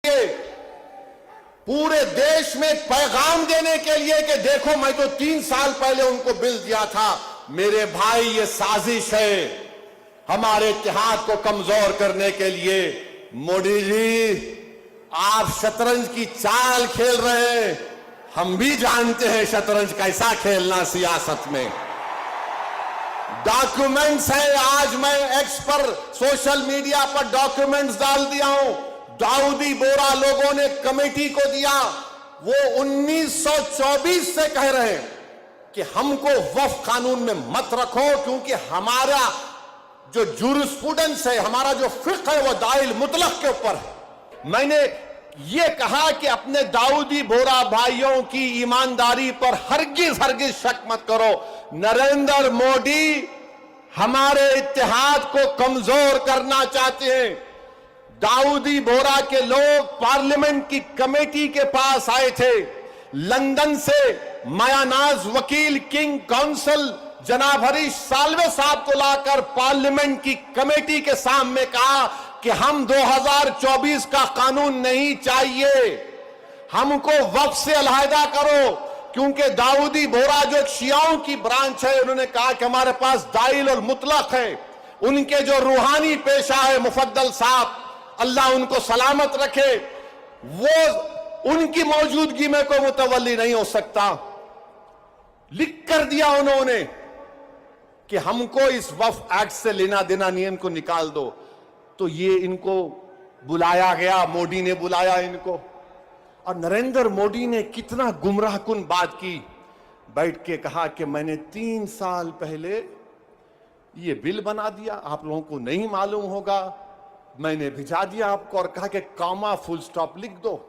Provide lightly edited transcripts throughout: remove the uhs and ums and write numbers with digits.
के पूरे देश में एक पैगाम देने के लिए कि देखो मैं तो 3 साल पहले उनको बिल दिया था। मेरे भाई, ये साजिश है हमारे इत्तेहाद को कमजोर करने के लिए। मोदी जी, आप शतरंज की चाल खेल रहे हैं, हम भी जानते हैं शतरंज कैसा खेलना सियासत में। डॉक्यूमेंट्स है, आज मैं एक्स पर सोशल मीडिया पर डॉक्यूमेंट्स डाल दिया हूं। दाऊदी बोरा लोगों ने कमेटी को दिया, वो 1924 से कह रहे हैं कि हमको वक्फ कानून में मत रखो, क्योंकि हमारा जो जूरिस्प्रूडेंस है, हमारा जो फिक्र है, वो दाइल मुतलक के ऊपर है। मैंने ये कहा कि अपने दाऊदी बोरा भाइयों की ईमानदारी पर हरगिज शक मत करो। नरेंद्र मोदी हमारे इत्तेहाद को कमजोर करना चाहते हैं। दाऊदी बोरा के लोग पार्लियामेंट की कमेटी के पास आए थे, लंदन से मायानाज वकील किंग काउंसिल जनाब हरीश साल्वे साहब को लाकर पार्लियामेंट की कमेटी के सामने कहा कि हम 2024 का कानून नहीं चाहिए, हमको वक्फ से अलहदा करो, क्योंकि दाऊदी बोरा जो शियाओं की ब्रांच है, उन्होंने कहा कि हमारे पास दाइल और मुतलक है। उनके जो रूहानी पेशा है मुफद्दल साहब, अल्लाह उनको सलामत रखे, वो उनकी मौजूदगी में कोई मुतवल्ली नहीं हो सकता। लिख कर दिया उन्होंने कि हमको इस वक्फ एक्ट से लेना देना नहीं, इनको निकाल दो। तो ये इनको बुलाया गया, मोदी ने बुलाया इनको, और नरेंद्र मोदी ने कितना गुमराहकुन बात की। बैठ के कहा कि मैंने 3 साल पहले ये बिल बना दिया, आप लोगों को नहीं मालूम होगा, मैंने भिजा दिया आपको, और कहा कि कॉमा फुल स्टॉप लिख दो।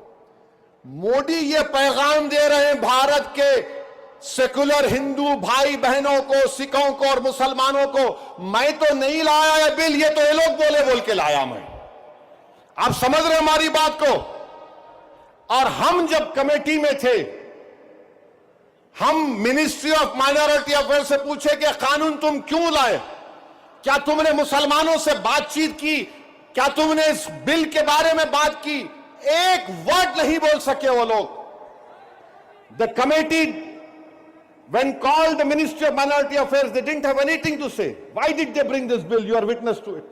मोदी ये पैगाम दे रहे हैं भारत के सेकुलर हिंदू भाई बहनों को, सिखों को और मुसलमानों को, मैं तो नहीं लाया है बिल, ये तो ये लोग बोल के लाया मैं। आप समझ रहे हमारी बात को? और हम जब कमेटी में थे, हम मिनिस्ट्री ऑफ माइनॉरिटी अफेयर से पूछे कि कानून तुम क्यों लाए, क्या तुमने मुसलमानों से बातचीत की, क्या तुमने इस बिल के बारे में बात की? एक वर्ड नहीं बोल सके वो लोग। The committee when called the Ministry of Minority Affairs, they didn't have anything to say. Why did they bring this bill? You are witness to it.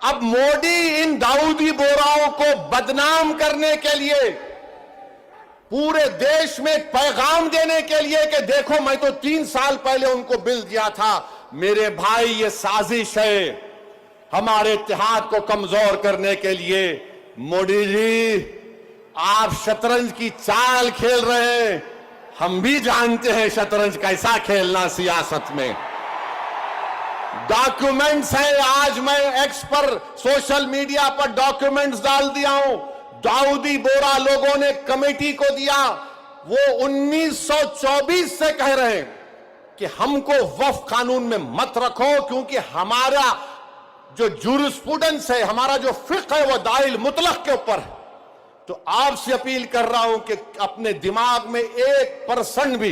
अब मोदी इन दाऊदी बोराओं को बदनाम करने के लिए, पूरे देश में एक पैगाम देने के लिए कि देखो मैं तो 3 साल पहले उनको बिल दिया था। मेरे भाई, ये साजिश है हमारे इत्तेहाद को कमजोर करने के लिए। मोदी जी, आप शतरंज की चाल खेल रहे हैं, हम भी जानते हैं शतरंज कैसा खेलना सियासत में। डॉक्यूमेंट्स है, आज मैं एक्स पर सोशल मीडिया पर डॉक्यूमेंट्स डाल दिया हूं। दाऊदी बोरा लोगों ने कमेटी को दिया, वो 1924 से कह रहे हैं कि हमको वक्फ कानून में मत रखो, क्योंकि हमारा जो जूरिस्प्रूडेंस है, हमारा जो फिक्र है, वो दाइल मुतलक के ऊपर है। तो आपसे अपील कर रहा हूं कि अपने दिमाग में 1% भी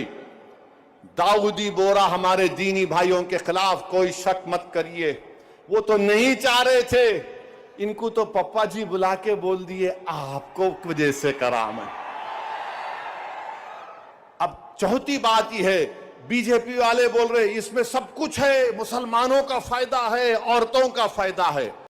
दाऊदी बोरा हमारे दीनी भाइयों के खिलाफ कोई शक मत करिए। वो तो नहीं चाह रहे थे, इनको तो पप्पा जी बुला के बोल दिए आपको वजह से करा मैं। अब चौथी बात यह है, बीजेपी वाले बोल रहे इसमें सब कुछ है, मुसलमानों का फायदा है, औरतों का फायदा है।